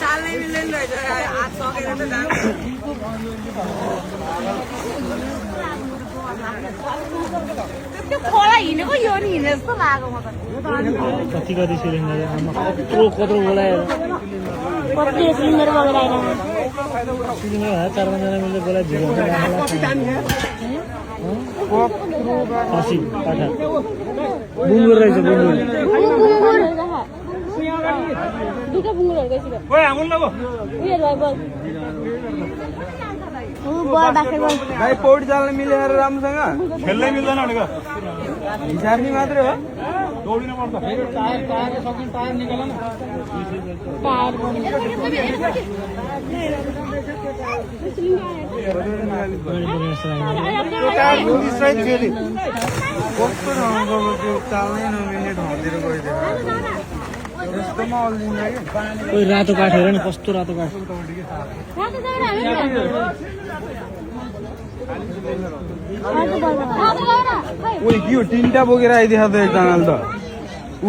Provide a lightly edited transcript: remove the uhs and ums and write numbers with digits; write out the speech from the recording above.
चाल नहीं मिले आज खोला हिँडेको यो नि हिँडे जस्तो लाग्यो म त कति कति सिलिन्डर आमा कत्रो कत्रो बोलाएर कति सिलिन्डर बोलाएर सिलिन्डर 4 जना मिलेर बोलाइ दियो फासी काटा बुङ्गुर रहेछ बुङ्गुर दुईटा बुङ्गुरहरु गइसक्यो ओए हामुल न उयो भयो बस बल बाख्रे बल भाइ पौडी चाल्न मिलेर राम्रोसँग खेल्नै मिल्दैन भनेको हिसार्नी मात्रै हो दौडिन पर्छ फेरि टायर टायर सकिन टायर निकाल्न न टायर कस्तो ठाउँको त्यो चाल्नै नमिल्ने ठाउँतिर गइदियो यस्तोमा अल्झिन्छ कि ओइ रातो काठ हेर न कस्तो रातो काठ ओइ के हो 3टा बोकेर आइदिएको त एकजनाले त ऊ